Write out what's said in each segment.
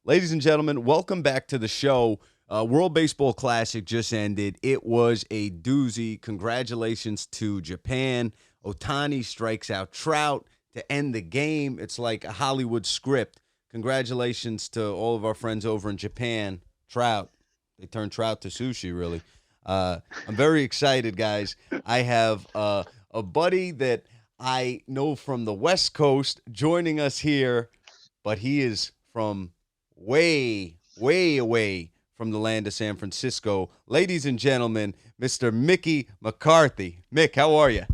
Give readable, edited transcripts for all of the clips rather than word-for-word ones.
Ladies and gentlemen, welcome back to the show. World Baseball Classic just ended. It was a doozy. Congratulations to Japan. Ohtani strikes out Trout to end the game. It's like a Hollywood script. Congratulations to all of our friends over in Japan. Trout. They turned trout to sushi, really. I'm very excited, guys. I have a buddy that I know from the West Coast joining us here, but he is from way, way away from the land of San Francisco. Ladies and gentlemen, Mr. Mickey McCarthy. Mick, how are you?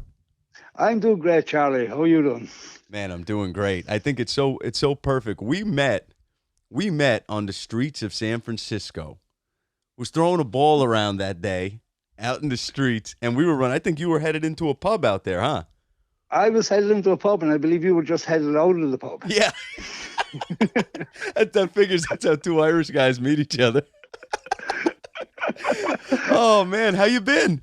I'm doing great, Charlie. How are you doing? Man, I'm doing great. I think it's so perfect. We met on the streets of San Francisco. Was throwing a ball around that day out in the streets, and we were running. I think you were headed into a pub out there, huh? I was headed into a pub, and I believe you were just headed out of the pub. Yeah. that figures that's how two Irish guys meet each other. Oh man, how you been?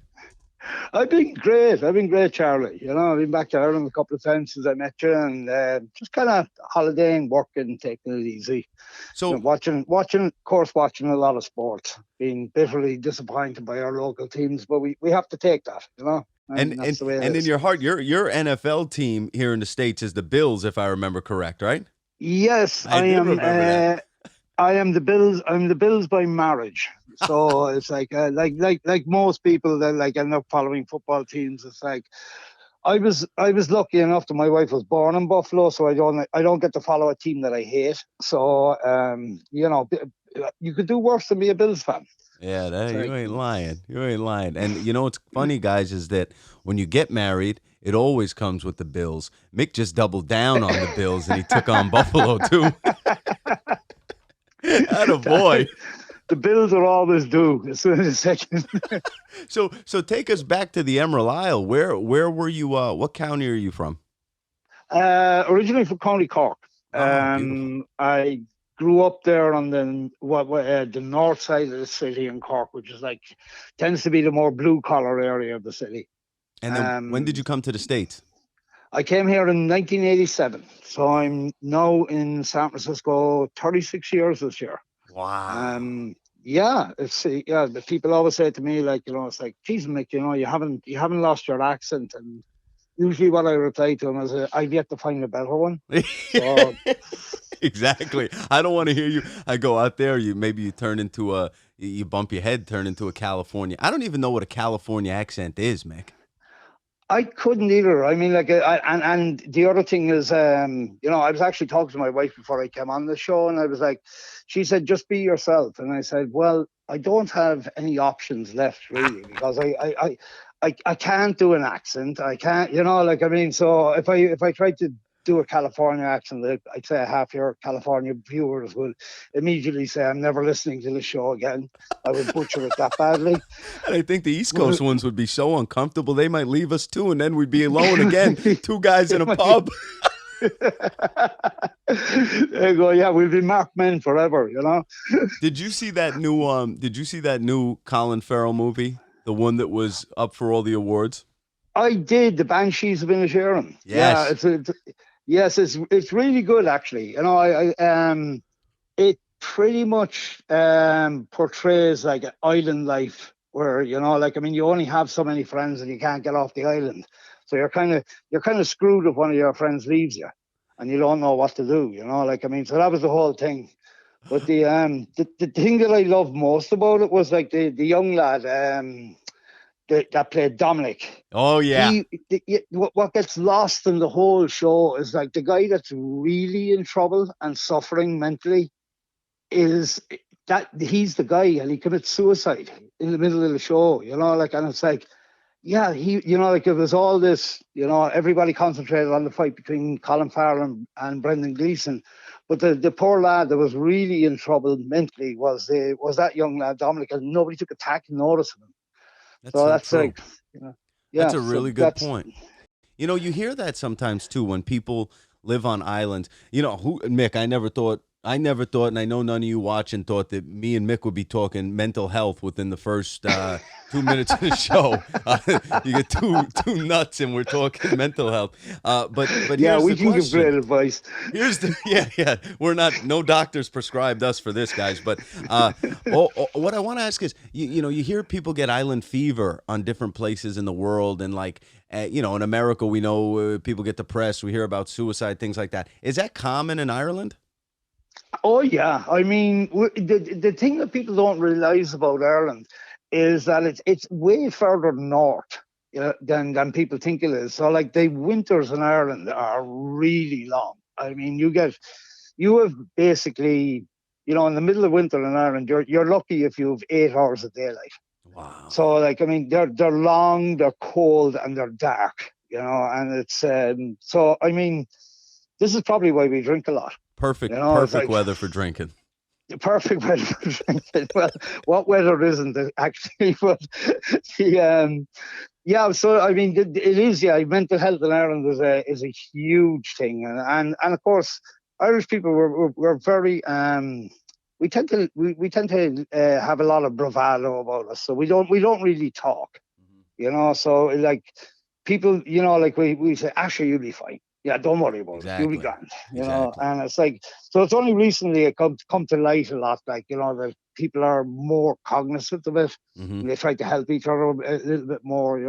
I've been great. I've been great, Charlie. I've been back to Ireland a couple of times since I met you, and just kind of holidaying, working, taking it easy. So Watching, of course, watching a lot of sports. Being bitterly disappointed by our local teams, but we have to take that, and that's the way it and in is. your heart, your NFL team here in the States is the Bills, if I remember correct, right? Yes, I I did am. remember that. I am the Bills. I'm the Bills by marriage. So it's like most people that like end up following football teams. It's like I was lucky enough that my wife was born in Buffalo, so I don't get to follow a team that I hate. So you could do worse than be a Bills fan. Yeah, It's you like ain't lying. You ain't lying. And you know what's funny, guys, is that when you get married, it always comes with the Bills. Mick just doubled down on the Bills, and he took on Buffalo too. Atta boy. the Bills are always due as soon as a second. So take us back to the Emerald Isle. Where were you? What county are you from? Originally from County Cork. Oh, beautiful. I grew up there on the north side of the city in Cork, which is like tends to be the more blue collar area of the city. And then when did Um, you come to the States? I came here in 1987, so I'm now in San Francisco 36 years this year. Wow. Yeah, the people always say to me like, it's like, geez, Mick, you haven't lost your accent, and usually what I reply to them is, I've yet to find a better one. So Exactly. I don't want to hear you. I go out there. You turn into you bump your head, turn into a California. I don't even know what a California accent is, Mick. I couldn't either. I mean, like, and the other thing is, I was actually talking to my wife before I came on the show, and I was like, she said, just be yourself, and I said, well, I don't have any options left really because I can't do an accent. I can't, like, I mean, so if I try to do a California accent, I'd say half your California viewers will immediately say I'm never listening to the show again. I would butcher it that badly. And I think the East But Coast ones would be so uncomfortable they might leave us too, and then we'd be alone again, two guys in a pub. there you go. Yeah, we'll be marked men forever. Did you see that new Did you see that new Colin Farrell movie? The one that was up for all the awards? I did the Banshees of Inisherin. Yeah, Yes. yes, it's really good actually. It pretty much portrays like an island life where like I mean you only have so many friends and you can't get off the island, so you're kind of screwed if one of your friends leaves you, and you don't know what to do. Like I mean, so that was the whole thing. But the thing that I loved most about it was like the young lad that played Dominic. Oh yeah. What gets lost in the whole show is like the guy that's really in trouble and suffering mentally is that he's the guy, and he commits suicide in the middle of the show, like, and it's like, yeah, like it was all this, everybody concentrated on the fight between Colin Farrell and Brendan Gleeson, but the poor lad that was really in trouble mentally was that young lad Dominic, and nobody took a tack notice of him. That's So so that's true. like, you know, That's yeah. a So really good that's point. You hear that sometimes too when people live on islands. Who Mick, I never thought I never thought, and I know none of you watching thought that me and Mick would be talking mental health within the first 2 minutes of the show. You get two nuts, and we're talking mental health. But Yeah, here's we the can give question. great advice. Here's the yeah. We're not, no doctors prescribed us for this, guys. But what I want to ask is, you hear people get island fever on different places in the world, and like in America, we know people get depressed. We hear about suicide, things like that. Is that common in Ireland? Oh yeah, I mean the thing that people don't realize about Ireland is that it's way further north, than people think it is. So like the winters in Ireland are really long. I mean you have basically, in the middle of winter in Ireland, you're lucky if you have 8 hours of daylight. Wow. So like I mean they're long, they're cold, and they're dark. And it's so I mean this is probably why we drink a lot. Perfect, It's perfect like weather for drinking. the perfect weather for drinking. Well, what weather isn't it actually? But yeah. So I mean, it is. Yeah, mental health in Ireland is a huge thing, and of course, Irish people we're very we tend to have a lot of bravado about us, so we don't really talk. So like people, like we say, Asher, you'll be fine. Yeah, don't worry about it. You'll be Exactly. grand. Exactly. And it's like, so it's only recently it come to light a lot, like, that people are more cognizant of it, Hmm. and they try to help each other a little bit more.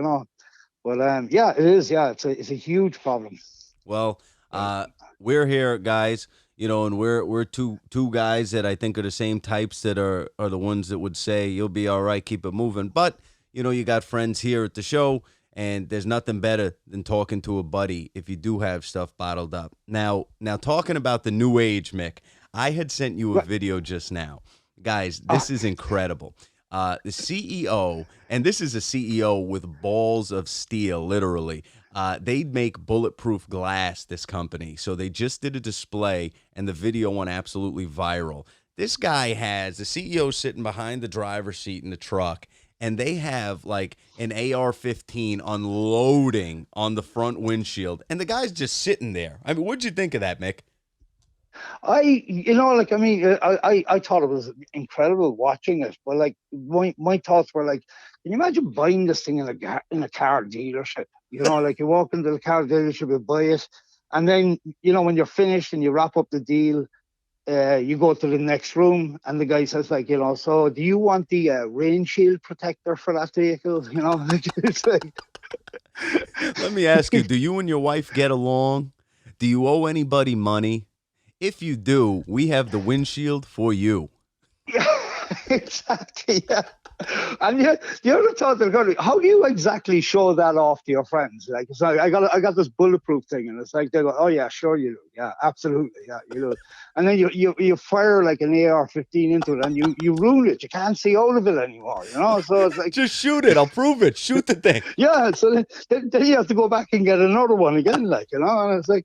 But yeah, it is. Yeah, it's a huge problem. Well, But, we're here, guys. And we're two guys that I think are the same types that are the ones that would say you'll be all right, keep it moving. But you got friends here at the show, and there's nothing better than talking to a buddy if you do have stuff bottled up. Now, talking about the new age, Mick, I had sent you a video just now, guys. This is incredible. The CEO, and this is a CEO with balls of steel, literally. They make bulletproof glass, this company. So they just did a display, and the video went absolutely viral. This guy has the CEO sitting behind the driver's seat in the truck, and they have like an AR-15 unloading on the front windshield, and the guy's just sitting there. I mean, what'd you think of that, Mick? like, I mean, I thought it was incredible watching it, but like my thoughts were like, can you imagine buying this thing in a car dealership? Like you walk into the car dealership, you buy it, and then when you're finished and you wrap up the deal, you go to the next room, and the guy says like, so do you want the rain shield protector for that vehicle? Like, it's like. Let me ask you, do you and your wife get along? Do you owe anybody money? If you do, we have the windshield for you. Yeah, exactly. Yeah. And yeah, the other thought that occurred to me, how do you exactly show that off to your friends? Like, it's like I got this bulletproof thing, and it's like they go, oh yeah, sure you do, yeah, absolutely, yeah, you do. And then you fire like an AR-15 into it, and you ruin it. You can't see out of it anymore. So it's like, Just shoot it. I'll prove it. Shoot the thing. yeah. So then you have to go back and get another one again, like, and it's like.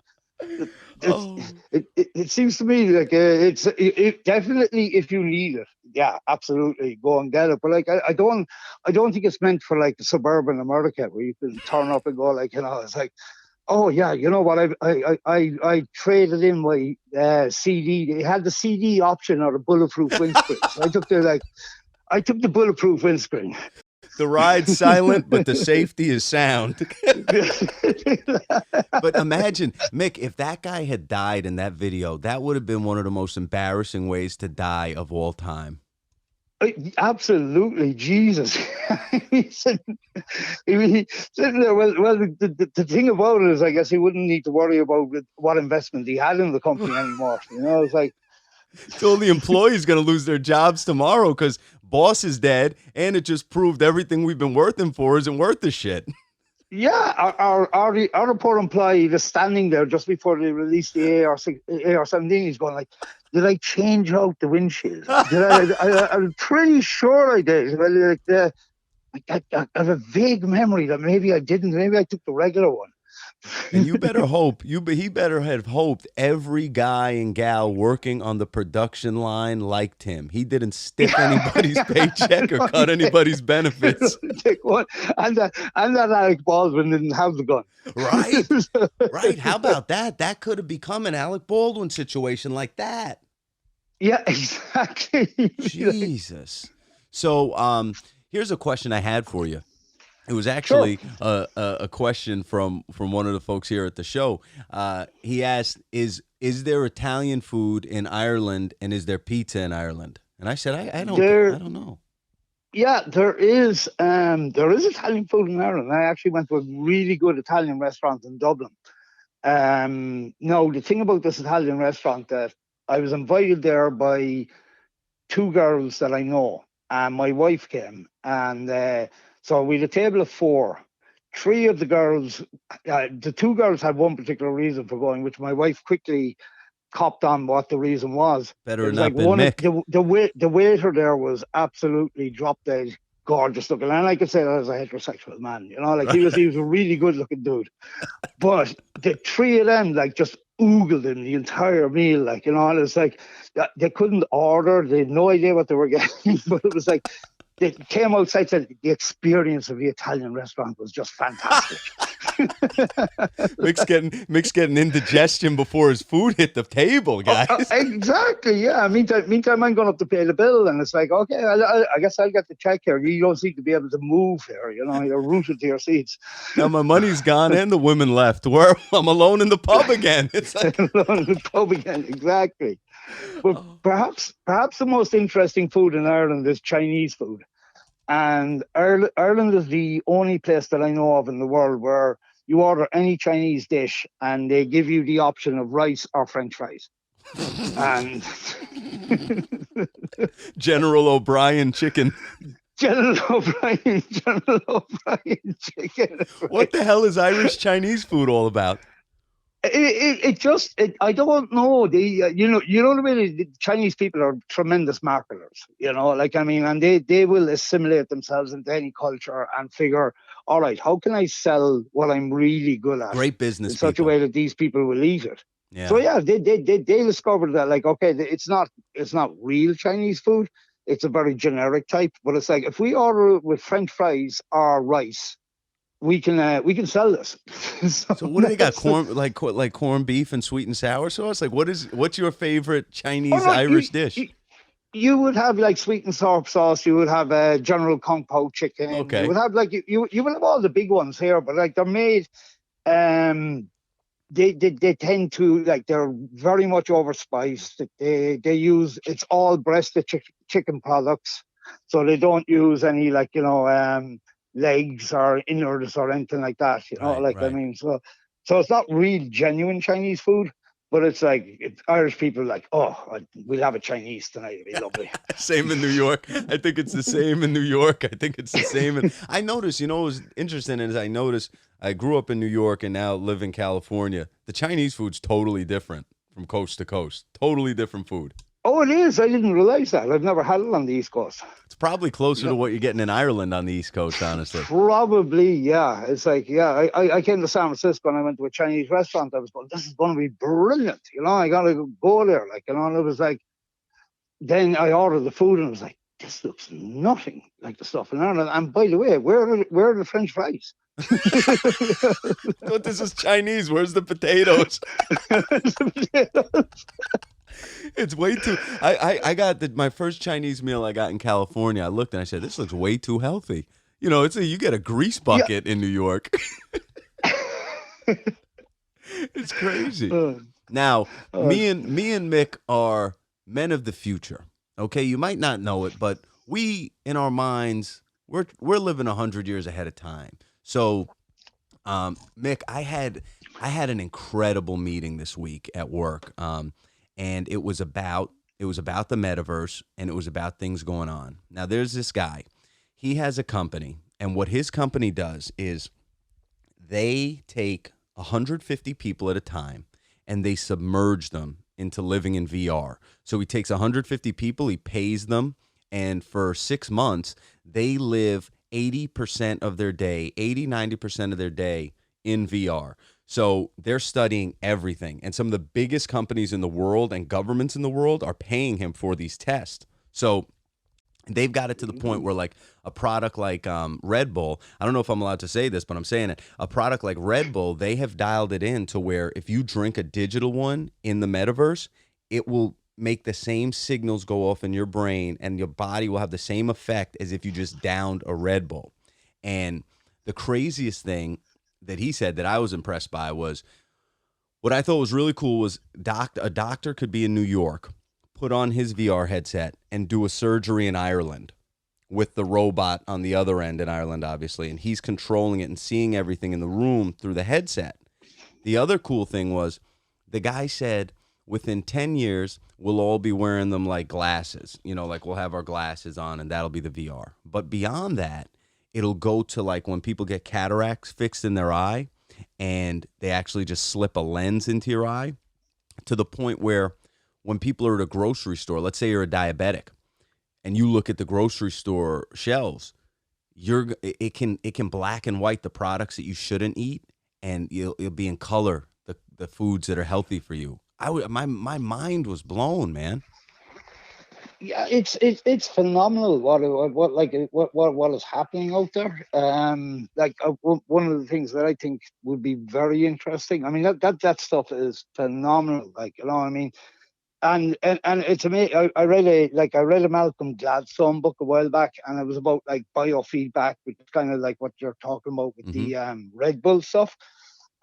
Oh. It seems to me like it definitely, if you need it, yeah, absolutely go and get it. But like I don't think it's meant for like the suburban America where you can turn up and go like, it's like, oh yeah, you know what, I traded in my CD. They had the CD option or the bulletproof windscreen, so I took the bulletproof windscreen. The ride's silent, but the safety is sound. But imagine, Mick, if that guy had died in that video, that would have been one of the most embarrassing ways to die of all time. Absolutely, Jesus. He's sitting there. Well, the thing about it is, I guess he wouldn't need to worry about what investment he had in the company anymore. It's like, So the employees going to lose their jobs tomorrow because boss is dead, and it just proved everything we've been working for isn't worth the shit. yeah, our poor employee was standing there just before they released the AR-17. He's going like, did I change out the windshield? I'm pretty sure I did. Well, like I have a vague memory that maybe I didn't. Maybe I took the regular one. And you better hope he better have hoped every guy and gal working on the production line liked him. He didn't stiff anybody's paycheck or cut anybody's benefits. And that Alec Baldwin didn't have the gun. Right. Right. How about that? That could have become an Alec Baldwin situation like that. Yeah, exactly. Like, Jesus. So here's a question I had for you. It was sure. actually a question from one of the folks here at the show. He asked, "Is there Italian food in Ireland, and is there pizza in Ireland?" And I said, I There, don't know. yeah, there is Italian food in Ireland. I actually went to a really good Italian restaurant in Dublin. No, the thing about this Italian restaurant, that I was invited there by two girls that I know, and my wife came, and so we had a table of four. Three of the girls, the two girls had one particular reason for going, which my wife quickly copped on what the reason was. Better It have was like not been one of Mick. the waiter there was absolutely drop dead gorgeous looking, and I could say that as a heterosexual man, like he was a really good looking dude. But the three of them like just oogled in the entire meal, and it's like they couldn't order, they had no idea what they were getting, but it was like they came outside, said the experience of the Italian restaurant was just fantastic. Mick's getting indigestion before his food hit the table, guys. Exactly, yeah. Meantime, I'm going up to pay the bill, and it's like, okay, I guess I'll get the check here. You don't seem to be able to move here. You're rooted to your seats. Now my money's gone and the women left. Where I'm alone in the pub again. It's like Alone in the pub again, exactly. But perhaps the most interesting food in Ireland is Chinese food. And Ireland is the only place that I know of in the world where you order any Chinese dish and they give you the option of rice or French fries. And General O'Brien chicken. General O'Brien chicken. What the hell is Irish Chinese food all about? I don't know. You know the way the Chinese people are tremendous marketers. And they will assimilate themselves into any culture and figure, all right, how can I sell what I'm really good at Great business in such a people. way that these people will eat it. Yeah. So yeah, they discovered that, like, okay, it's not real Chinese food. It's a very generic type, but it's like if we order it with French fries or rice, we can sell this. So what do they got? Corn like corned beef and sweet and sour sauce? Like what's your favorite Chinese Irish dish? You would have like sweet and sour sauce. You would have General Kung Pao chicken. Okay. You would have like you will have all the big ones here, but like they're made. They tend to, like, they're very much overspiced. They use, it's all breasted chicken products, so they don't use any, like, legs or innards or anything like that. Right. I mean, so it's not real genuine Chinese food, but it's like Irish people are like, oh, we'll have a Chinese tonight. It'll be lovely. Same in New York. I think it's the same in New York. I think it's the same. I noticed, what was interesting is I grew up in New York and now live in California. The Chinese food's totally different from coast to coast. Totally different food. Oh, it is. I didn't realize that. I've never had it on the East Coast. It's probably closer to what you're getting in Ireland on the East Coast, honestly. Probably, yeah. It's like, yeah, I came to San Francisco and I went to a Chinese restaurant. I was going, this is going to be brilliant. I got to go there. And it was like, then I ordered the food and I was like, this looks nothing like the stuff in Ireland. And by the way, where are the French fries? But this is Chinese. Where's the potatoes? It's way too. I got my first Chinese meal I got in California. I looked and I said, "This looks way too healthy." You get a grease bucket in New York. It's crazy. Now, me and Mick are men of the future. Okay, you might not know it, but we, in our minds, we're living 100 years ahead of time. So, Mick, I had an incredible meeting this week at work. And it was about the metaverse, and it was about things going on. Now, there's this guy. He has a company, and what his company does is they take 150 people at a time, and they submerge them into living in VR. So he takes 150 people, he pays them, and for 6 months, they live 80% of their day, 90% of their day in VR. So they're studying everything. And some of the biggest companies in the world and governments in the world are paying him for these tests. So they've got it to the point where, like, a product like Red Bull, I don't know if I'm allowed to say this, but I'm saying it. A product like Red Bull, they have dialed it in to where if you drink a digital one in the metaverse, it will make the same signals go off in your brain, and your body will have the same effect as if you just downed a Red Bull. And the craziest thing that he said that I was impressed by was, what I thought was really cool was a doctor could be in New York, put on his VR headset, and do a surgery in Ireland with the robot on the other end in Ireland, obviously, and he's controlling it and seeing everything in the room through the headset. The other cool thing was, the guy said within 10 years, we'll all be wearing them like glasses. Like we'll have our glasses on and that'll be the VR. But beyond that, it'll go to like when people get cataracts fixed in their eye and they actually just slip a lens into your eye, to the point where when people are at a grocery store, let's say you're a diabetic and you look at the grocery store shelves, it can black and white the products that you shouldn't eat, and you'll be in color the foods that are healthy for you. My mind was blown, man. Yeah, it's phenomenal what is happening out there. One of the things that I think would be very interesting. I mean, that stuff is phenomenal. Like, I mean, and it's amazing. I read a Malcolm Gladstone book a while back, and it was about like biofeedback, which is kind of like what you're talking about with the Red Bull stuff.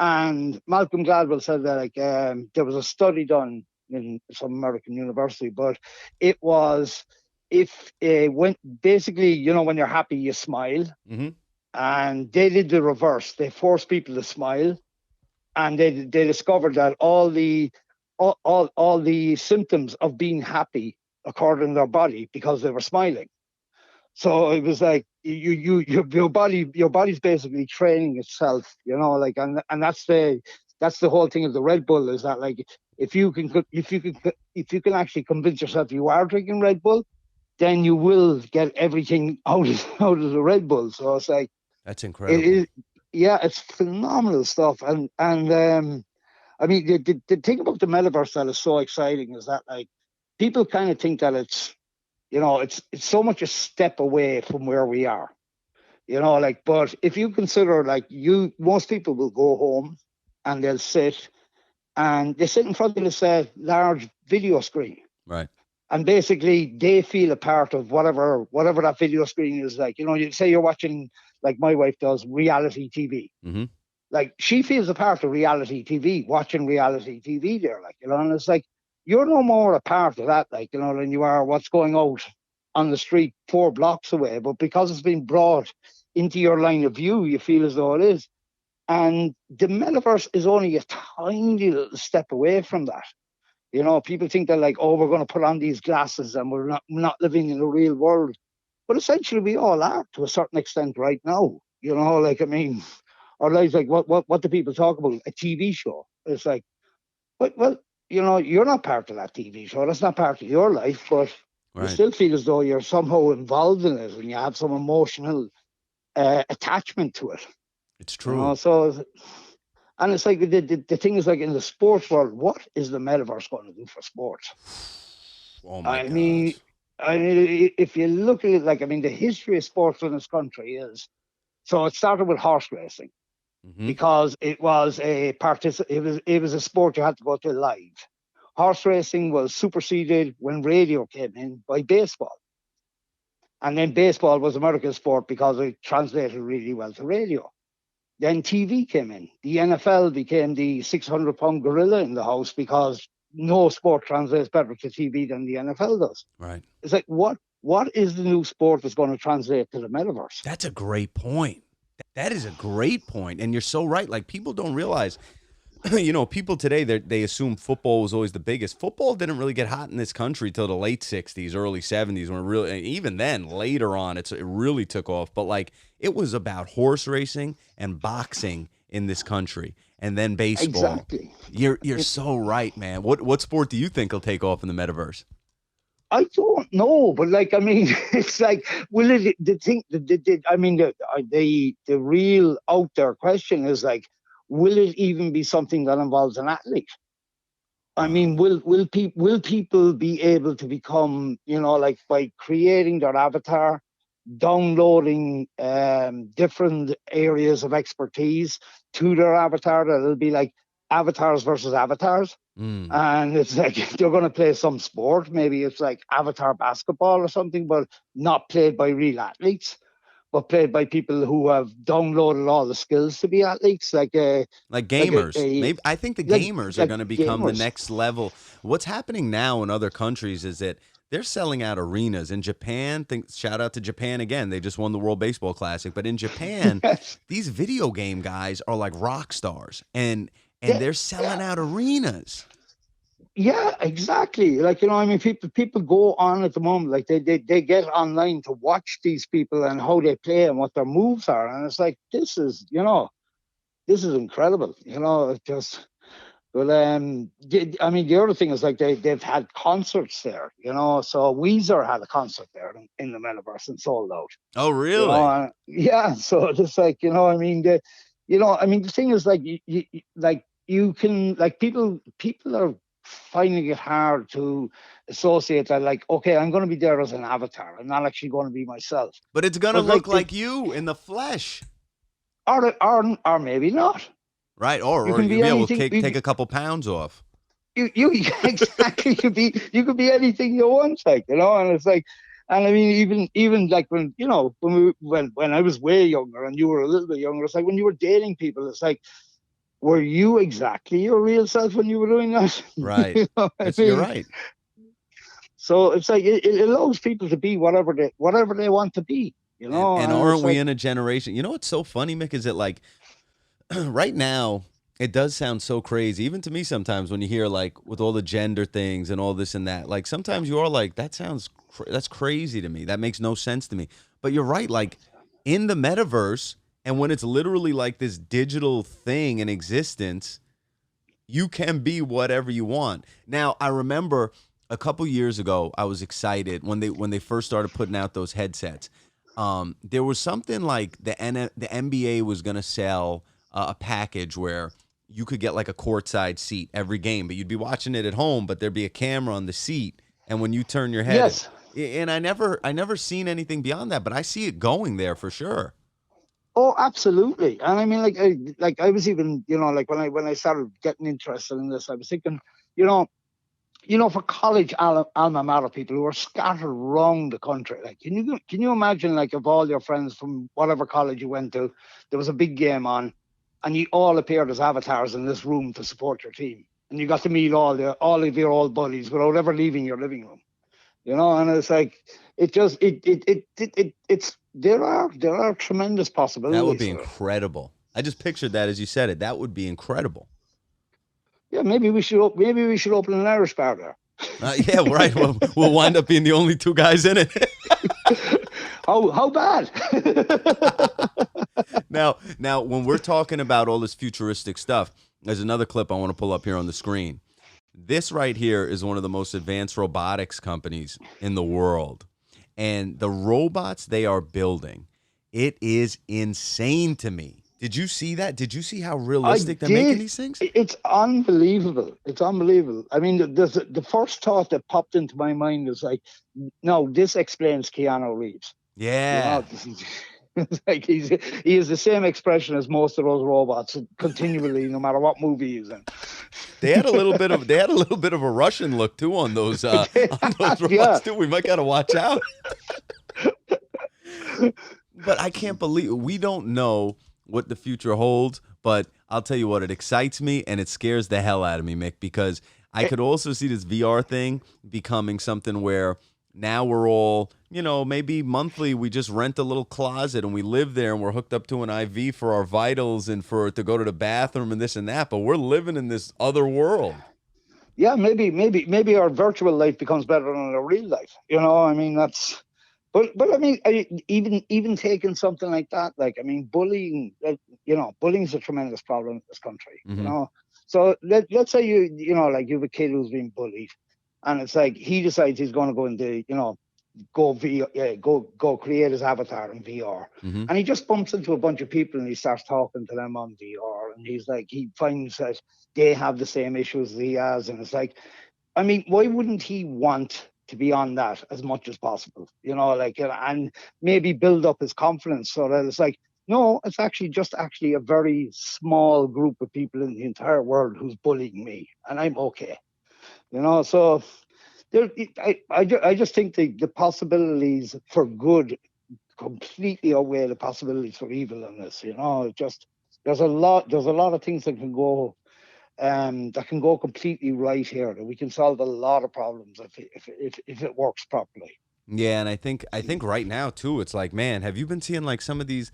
And Malcolm Gladwell said that there was a study done in some American university, but it was, if when basically, when you're happy you smile, and they did the reverse. They forced people to smile, and they discovered that all the symptoms of being happy occurred in their body because they were smiling. So it was like your body's basically training itself, and that's the whole thing of the Red Bull, is that like if you can actually convince yourself you are drinking Red Bull, then you will get everything out of the Red Bull. So it's like, that's incredible. It's phenomenal stuff. And I mean, the thing about the metaverse that is so exciting is that like people kind of think that it's so much a step away from where we are, but if you consider most people will go home and they sit in front of this large video screen. Right. And basically they feel a part of whatever that video screen is. Like, you say you're watching, like my wife does, reality TV. Mm-hmm. Like she feels a part of reality TV, watching reality TV there, and it's like, you're no more a part of that, than you are what's going out on the street 4 blocks away. But because it's been brought into your line of view, you feel as though it is. And the metaverse is only a tiny little step away from that. People think that we're going to put on these glasses and we're not living in the real world. But essentially we all are to a certain extent right now. I mean, our lives, like what do people talk about? A TV show. It's like, well, you're not part of that TV show. That's not part of your life, but you still feel as though you're somehow involved in it and you have some emotional attachment to it. It's true. And it's like the thing is, like in the sports world, what is the metaverse going to do for sports? Oh my God. I mean, if you look at it, the history of sports in this country is, so it started with horse racing. Because it was it was a sport you had to go to live. Horse racing was superseded when radio came in by baseball. And then baseball was America's sport because it translated really well to radio. Then TV came in. The NFL became the 600-pound gorilla in the house because no sport translates better to TV than the NFL does. Right. It's like, what is the new sport that's going to translate to the metaverse? That's a great point. That is a great point. And you're so right. Like, people don't realize, people today, they assume football was always the biggest. Football didn't really get hot in this country till the late 60s, early 70s, when even then, later on, it really took off. But, like, it was about horse racing and boxing in this country, and then baseball. Exactly. You're so right, man. What sport do you think will take off in the metaverse? I don't know, but it's like, will it? The real out there question is like, will it even be something that involves an athlete? I mean, will people be able to become, by creating their avatar, downloading different areas of expertise to their avatar, that it'll be like avatars versus avatars? Mm. And it's like they're going to play some sport. Maybe it's like avatar basketball or something, but not played by real athletes, but played by people who have downloaded all the skills to be athletes, Like like gamers. a Maybe I think the like gamers are like going to become the gamers. next level. What's happening now in other countries is that they're selling out arenas. In Japan, shout out to Japan again. They just won the World Baseball Classic. But in Japan, Yes. these video game guys are like rock stars and Yeah, they're selling out arenas. yeah, exactly. Like, I mean, people go on at the moment, like they get online to watch these people and how they play and what their moves are, and it's like this is incredible. It just. But I mean, the other thing is like they've had concerts there. So Weezer had a concert there in the Metaverse and sold out. Oh, really? Yeah. So it's like I mean I mean the thing is like like you can like people are finding it hard to associate that, like, okay, I'm going to be there as an avatar. I'm not actually going to be myself. But it's going to But look like like you in the flesh. or maybe not. Right? You Or can you'll be be able to anything. take a couple pounds off. You exactly you could be anything you want, like, and it's like, and I mean, even like when I was way younger and you were a little bit younger, it's like when you were dating people, it's like, were you exactly your real self when you were doing that? Right. I You're mean, right. so it's like it allows people to be whatever they want to be, And and aren't it's we like, in a generation? You know what's so funny, Mick, is that like right now it does sound so crazy even to me sometimes when you hear like with all the gender things and all this and that. Like sometimes you are like that sounds that's crazy to me. That makes no sense to me. But you're right, like in the metaverse and when it's literally like this digital thing in existence, you can be whatever you want. Now, I remember a couple years ago, I was excited when they first started putting out those headsets. There was something like the NBA was going to sell a package where you could get like a courtside seat every game, but you'd be watching it at home, but there'd be a camera on the seat, and when you turn your head, yes. and I never seen anything beyond that, but I see it going there for sure. Oh, absolutely. And I mean, like I was even, like when I started getting interested in this, I was thinking, you know, for college alma mater people who are scattered around the country, like, can you imagine, like, if all your friends from whatever college you went to, there was a big game on, and you all appeared as avatars in this room to support your team, and you got to meet all of your old buddies without ever leaving your living room, and it's like it just it's there are tremendous That would possibilities be for it. incredible. I just pictured that as you said it. That would be incredible. Yeah, maybe we should open an Irish bar there. Yeah, right. We'll wind up being the only two guys in it. How bad? Now, when we're talking about all this futuristic stuff, there's another clip I want to pull up here on the screen. This right here is one of the most advanced robotics companies in the world. And the robots they are building, it is insane to me. Did you see that? Did you see how I realistic they're making did. these things? It's unbelievable. It's unbelievable. I mean, the first thought that popped into my mind was like, no, this explains Keanu Reeves. Yeah. This is, it's like he has the same expression as most of those robots continually, no matter what movie he's in. They had a little bit of a Russian look too on those on those Yeah. robots too. We might gotta watch out. But I can't believe we don't know what the future holds. But I'll tell you what, it excites me and it scares the hell out of me, Mick, because I could also see this VR thing becoming something where now we're all, maybe monthly we just rent a little closet and we live there and we're hooked up to an IV for our vitals and for to go to the bathroom and this and that. But we're living in this other world. Yeah, maybe our virtual life becomes better than our real life. I mean, that's. But I mean, even taking something like that, like, I mean, bullying, bullying is a tremendous problem in this country. Hmm. So let's say like you have a kid who's being bullied, and it's like he decides he's going to go into, go go create his avatar in VR, Hmm. and he just bumps into a bunch of people and he starts talking to them on VR, and he finds that they have the same issues he has, and it's like, I mean, why wouldn't he want to be on that as much as possible? Like, and maybe build up his confidence so that it's like, No, it's actually just actually a very small group of people in the entire world who's bullying me, and I'm okay. So there, I just think the possibilities for good completely outweigh the possibilities for evil in this. Just there's a lot of things that can go completely right here. That we can solve a lot of problems if it works properly. Yeah, and I think right now too, it's like, man, have you been seeing like some of these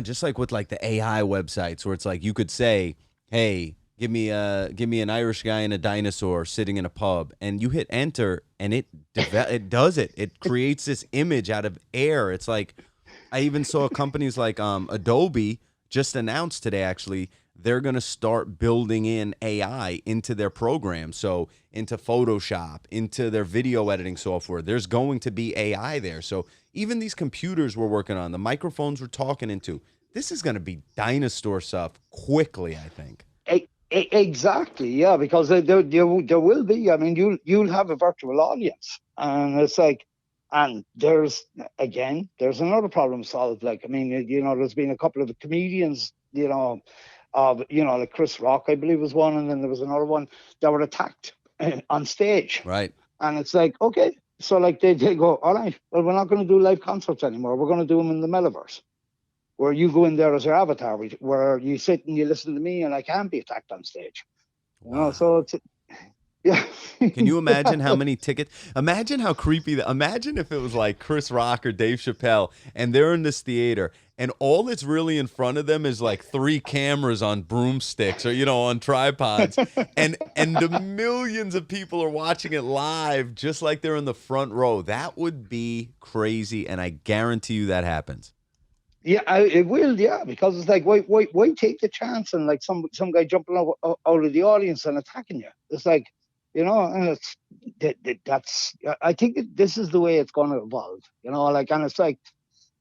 just like with like the AI websites where it's like you could say, "Hey, give me an Irish guy and a dinosaur sitting in a pub," and you hit enter, and it does it. It creates this image out of air. It's like I even saw companies like Adobe just announced today actually they're going to start building in AI into their program. So into Photoshop, into their video editing software. There's going to be AI there. So even these computers we're working on, the microphones we're talking into, this is going to be dinosaur stuff quickly, I think. Exactly, yeah, because there will be. I mean, you'll have a virtual audience, and it's like, and there's another problem solved. Like, I mean, there's been a couple of comedians, like Chris Rock, I believe was one, and then there was another one that were attacked on stage, Right. and it's like, okay, so like they go, all right, well, we're not going to do live concerts anymore. We're going to do them in the metaverse where you go in there as your avatar, where you sit and you listen to me, and I can't be attacked on stage. So Wow. it's yeah. Can you Yeah. imagine how many tickets? Imagine how creepy that. Imagine if it was like Chris Rock or Dave Chappelle and they're in this theater and all that's really in front of them is like three cameras on broomsticks or on tripods and the millions of people are watching it live just like they're in the front row. That would be crazy and I guarantee you that happens. Yeah, it will. Yeah, because it's like, why take the chance and like some guy jumping out of the audience and attacking you? It's like, and that's. I think this is the way it's going to evolve. Like, and it's like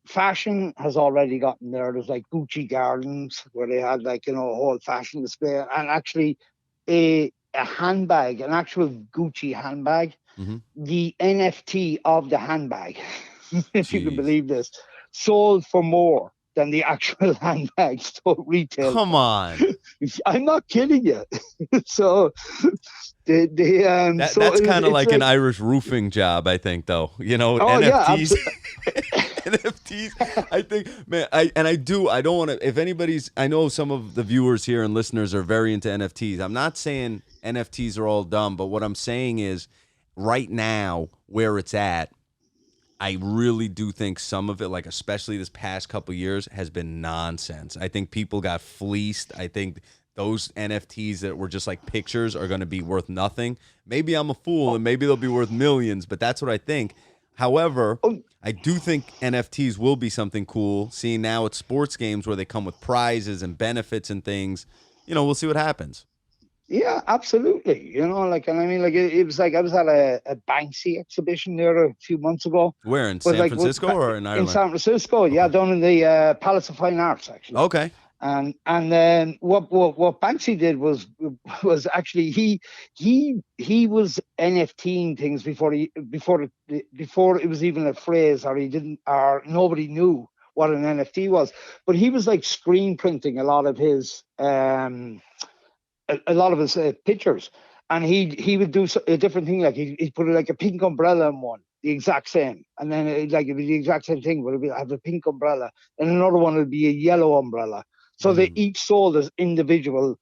fashion has already gotten there. There's like Gucci gardens where they had like a whole fashion display, and actually a handbag, an actual Gucci handbag, Hmm. the NFT of the handbag, if you can Jeez. believe this, sold for more than the actual handbag sold retail Come for. on. I'm not kidding you. So That's kind of it's like an like, Irish roofing job, I think, though. oh yeah, NFTs. absolutely. NFTs. I think, man, I don't want to, if anybody's, I know some of the viewers here and listeners are very into NFTs. I'm not saying NFTs are all dumb, but what I'm saying is right now, where it's at, I really do think some of it, like especially this past couple years, has been nonsense. I think people got fleeced. I think those NFTs that were just like pictures are going to be worth nothing. Maybe I'm a fool and maybe they'll be worth millions, but that's what I think. However, Oh, I do think NFTs will be something cool. Seeing now at sports games where they come with prizes and benefits and things, we'll see what happens. yeah, absolutely. Like, and I mean, like, it was like I was at a Banksy exhibition there a few months ago, Where in but San like Francisco or in in Ireland? San Francisco, yeah, Okay. down in the Palace of Fine Arts, actually. Okay. And then what Banksy did was actually he was NFTing things before it was even a phrase, or he didn't, or nobody knew what an NFT was. But he was like screen printing a lot of his pictures, and he would do a different thing. Like he'd put like a pink umbrella in one, the exact same, and then it'd be the exact same thing, but it'd have a pink umbrella, and another one would be a yellow umbrella. So they Hmm. each sold as individual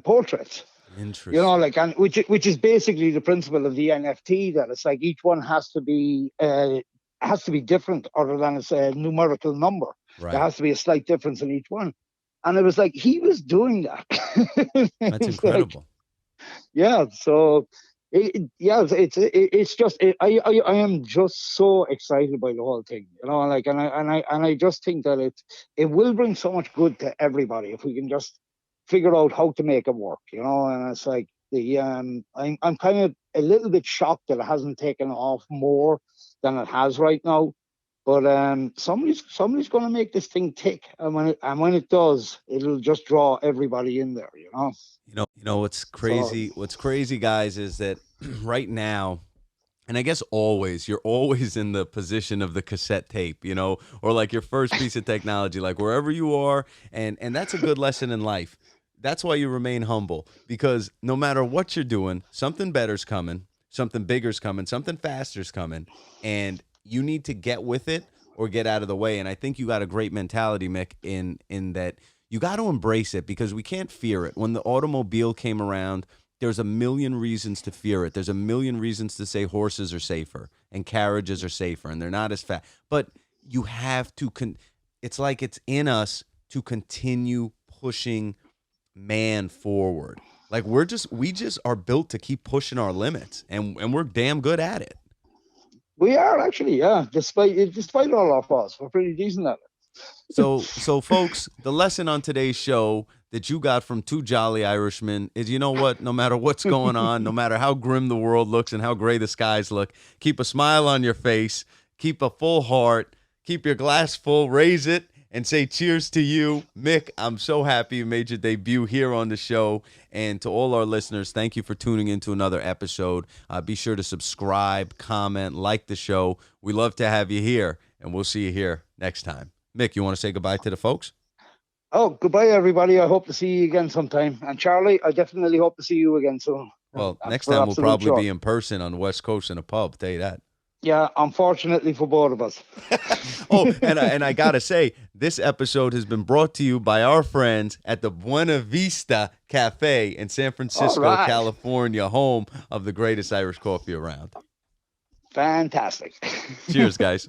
portraits. Interesting. Like, and which is basically the principle of the NFT. That it's like each one has to be different, other than it's a numerical number. There Right. has to be a slight difference in each one. And it was like he was doing that. It That's was like, incredible. yeah. So yeah, it's just I am just so excited by the whole thing. Like, and I just think that it will bring so much good to everybody if we can just figure out how to make it work. And it's like I'm kind of a little bit shocked that it hasn't taken off more than it has right now. But somebody's going to make this thing tick, and when it does, it'll just draw everybody in there. What's So crazy? What's crazy, guys, is that right now And I guess you're always in the position of the cassette tape, or like your first piece of technology, like wherever you are. And that's a good lesson in life. That's why you remain humble, because no matter what you're doing, something better's coming, something bigger's coming, something faster's coming, and you need to get with it or get out of the way. And I think you got a great mentality, Mick, in that you got to embrace it, because we can't fear it. When the automobile came around, there's a million reasons to fear it. There's a million reasons to say horses are safer and carriages are safer and they're not as fast. But you have to it's like it's in us to continue pushing man forward. Like we just are built to keep pushing our limits, and we're damn good at it. We are actually, yeah. Despite all our faults, we're pretty decent at it. So folks, the lesson on today's show that you got from two jolly Irishmen is, you know what? No matter what's going on, no matter how grim the world looks and how gray the skies look, keep a smile on your face, keep a full heart, keep your glass full, raise it, and say cheers to you. Mick, I'm so happy you made your debut here on the show. And to all our listeners, thank you for tuning into another episode. Be sure to subscribe, comment, like the show. We love to have you here, and we'll see you here next time. Mick, you want to say goodbye to the folks? Oh, goodbye, everybody. I hope to see you again sometime. And Charlie, I definitely hope to see you again soon. Well, next time we'll probably be in person on the West Coast in a pub, tell you that. Yeah, unfortunately for both of us. Oh, and I got to say, this episode has been brought to you by our friends at the Buena Vista Cafe in San Francisco, California, home of the greatest Irish coffee around. Fantastic. Cheers, guys.